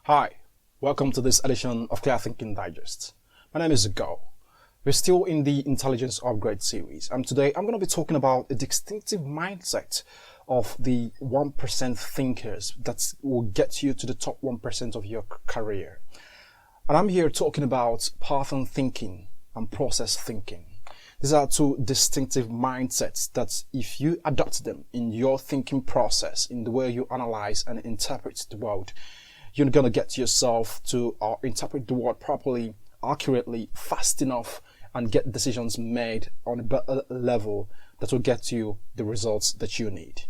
Hi, welcome to this edition of Clear Thinking Digest. My name is Go. We're still in the Intelligence Upgrade series, and today I'm going to be talking about a distinctive mindset of the 1% thinkers that will get you to the top 1% of your career. And I'm here talking about pattern thinking and process thinking. These are two distinctive mindsets that if you adopt them in your thinking process, in the way you analyze and interpret the world, you're going to get yourself to interpret the world properly, accurately, fast enough, and get decisions made on a better level that will get you the results that you need.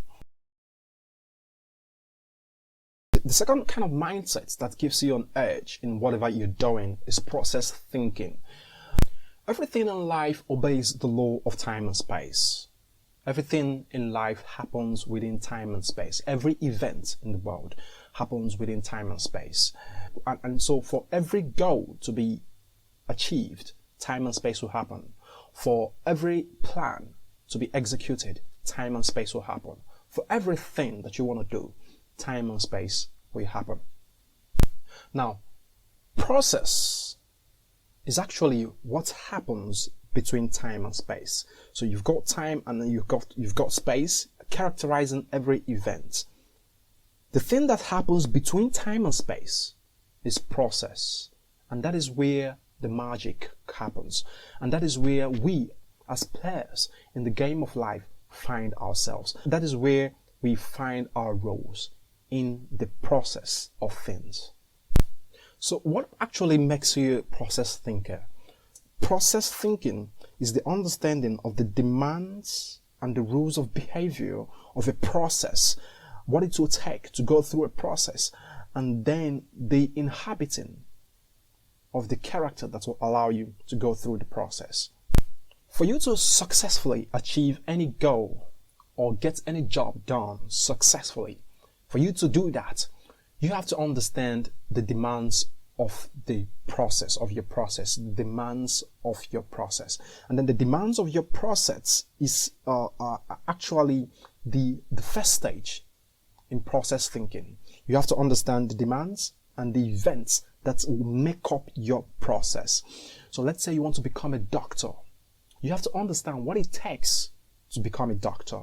The second kind of mindset that gives you an edge in whatever you're doing is process thinking. Everything in life obeys the law of time and space. Everything in life happens within time and space. Every event in the world happens within time and space. And so for every goal to be achieved, time and space will happen. For every plan to be executed, time and space will happen. For everything that you want to do, time and space will happen. Now, process is actually what happens between time and space. So you've got time and then you've got space characterizing every event. The thing that happens between time and space is process, and that is where the magic happens, and that is where we as players in the game of life find ourselves. That is where we find our roles in the process of things. So what actually makes you a process thinker? Process thinking is the understanding of the demands and the rules of behavior of a process, what it will take to go through a process, and then the inhabiting of the character that will allow you to go through the process. For you to successfully achieve any goal or get any job done successfully, for you to do that, you have to understand the demands of the process, of your process, demands of your process. And then the demands of your process is actually the first stage in process thinking. You have to understand the demands and the events that will make up your process. So let's say you want to become a doctor. You have to understand what it takes to become a doctor,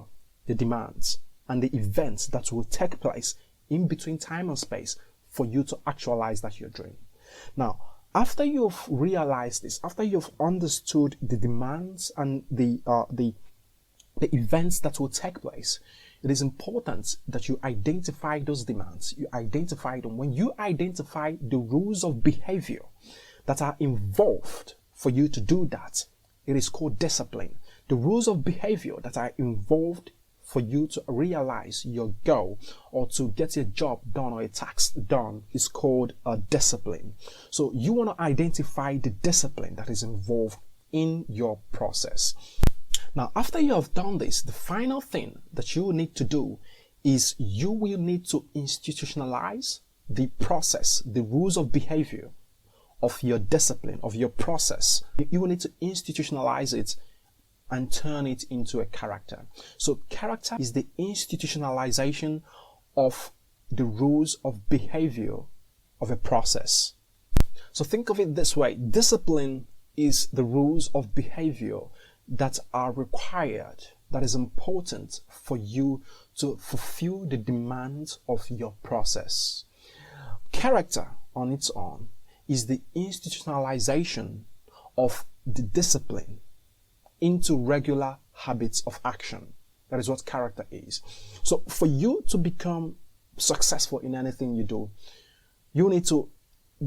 the demands and the events that will take place in between time and space for you to actualize that your dream. Now, after you've realized this, after you've understood the demands and the events that will take place, it is important that you identify those demands. You identify them. When you identify the rules of behavior that are involved for you to do that, it is called discipline. The rules of behavior that are involved for you to realize your goal or to get a job done or a task done is called a discipline. So you want to identify the discipline that is involved in your process. Now, after you have done this, the final thing that you will need to do is you will need to institutionalize the process, the rules of behavior of your discipline, of your process. You will need to institutionalize it and turn it into a character. So character is the institutionalization of the rules of behavior of a process. So think of it this way. Discipline is the rules of behavior that are required, that is important for you to fulfill the demands of your process. Character on its own is the institutionalization of the discipline into regular habits of action. That is what character is. So for you to become successful in anything you do, you need to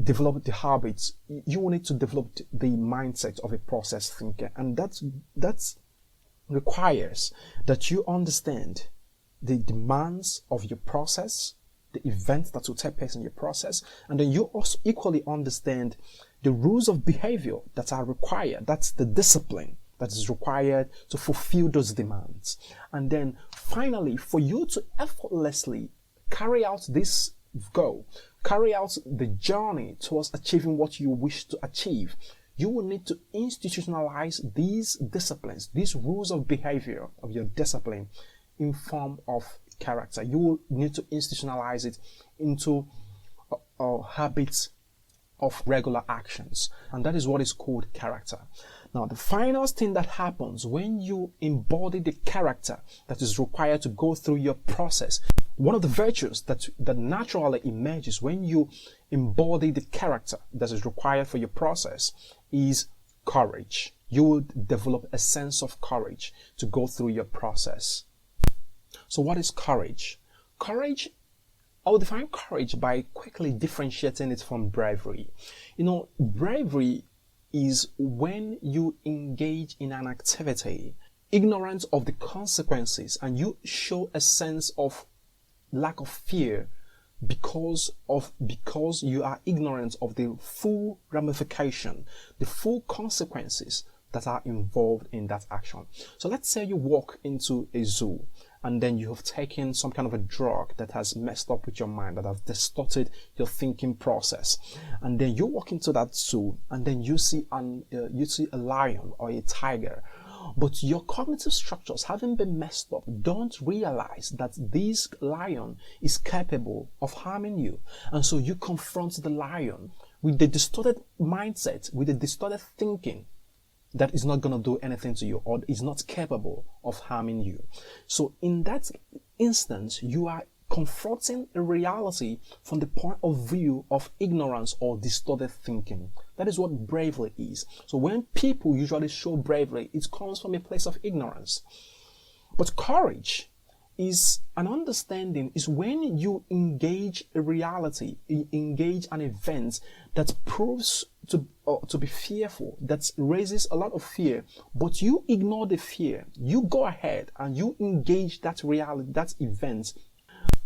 develop the habits. You will need to develop the mindset of a process thinker. And that requires that you understand the demands of your process, the events that will take place in your process, and then you also equally understand the rules of behavior that are required. That's the discipline that is required to fulfill those demands. And then finally, for you to effortlessly carry out this goal, carry out the journey towards achieving what you wish to achieve, you will need to institutionalize these disciplines, these rules of behavior of your discipline in form of character. You will need to institutionalize it into or habits of regular actions, and that is what is called character. Now, the final thing that happens when you embody the character that is required to go through your process, one of the virtues that naturally emerges when you embody the character that is required for your process is courage. You will develop a sense of courage to go through your process. So what is courage? Courage, I will define courage by quickly differentiating it from bravery. Bravery is when you engage in an activity ignorant of the consequences and you show a sense of lack of fear because you are ignorant of the full ramification, the full consequences that are involved in that action. So let's say you walk into a zoo and then you have taken some kind of a drug that has messed up with your mind, that has distorted your thinking process. And then you walk into that zoo and then you see a lion or a tiger. But your cognitive structures, having been messed up, don't realize that this lion is capable of harming you. And so you confront the lion with the distorted mindset, with the distorted thinking that is not going to do anything to you or is not capable of harming you. So in that instance, you are confronting a reality from the point of view of ignorance or distorted thinking. That is what bravery is. So when people usually show bravery, it comes from a place of ignorance. But courage is an understanding, is when you engage a reality, engage an event that proves to be fearful, that raises a lot of fear, but you ignore the fear. You go ahead and you engage that reality, that event.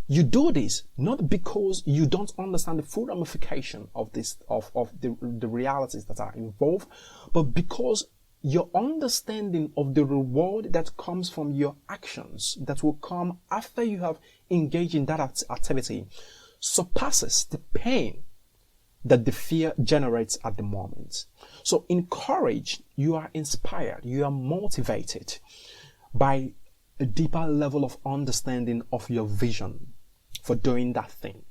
You do this not because you don't understand the full ramification of the realities that are involved, but because your understanding of the reward that comes from your actions that will come after you have engaged in that activity surpasses the pain that the fear generates at the moment. So in courage, you are inspired, you are motivated by a deeper level of understanding of your vision for doing that thing.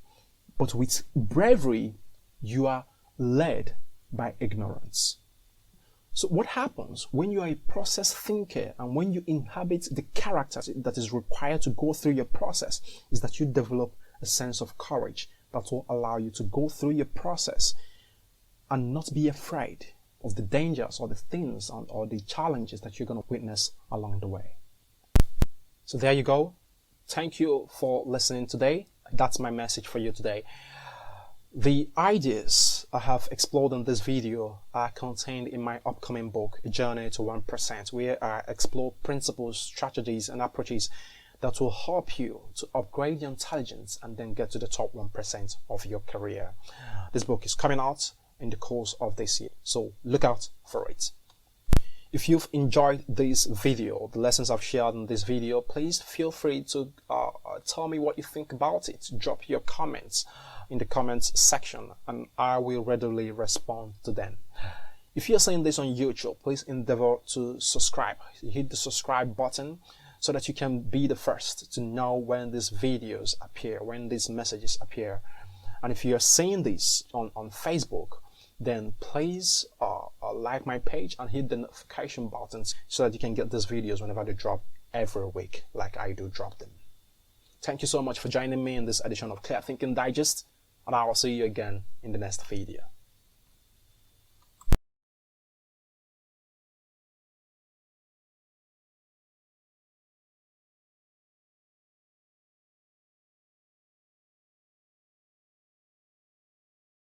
But with bravery, you are led by ignorance. So what happens when you are a process thinker and when you inhabit the character that is required to go through your process is that you develop a sense of courage that will allow you to go through your process and not be afraid of the dangers or the things or the challenges that you're going to witness along the way. So there you go. Thank you for listening today. That's my message for you today. The ideas I have explored in this video are contained in my upcoming book, A Journey to 1%, where I explore principles, strategies, and approaches that will help you to upgrade your intelligence and then get to the top 1% of your career. This book is coming out in the course of this year, so look out for it. If you've enjoyed this video, the lessons I've shared in this video, please feel free to tell me what you think about it. Drop your comments in the comments section and I will readily respond to them. If you're seeing this on YouTube, please endeavor to subscribe. Hit the subscribe button so that you can be the first to know when these videos appear, when these messages appear. And if you're seeing this on Facebook, then please like my page and hit the notification buttons so that you can get these videos whenever they drop every week, like I do drop them. Thank you so much for joining me in this edition of Clear Thinking Digest, and I will see you again in the next video.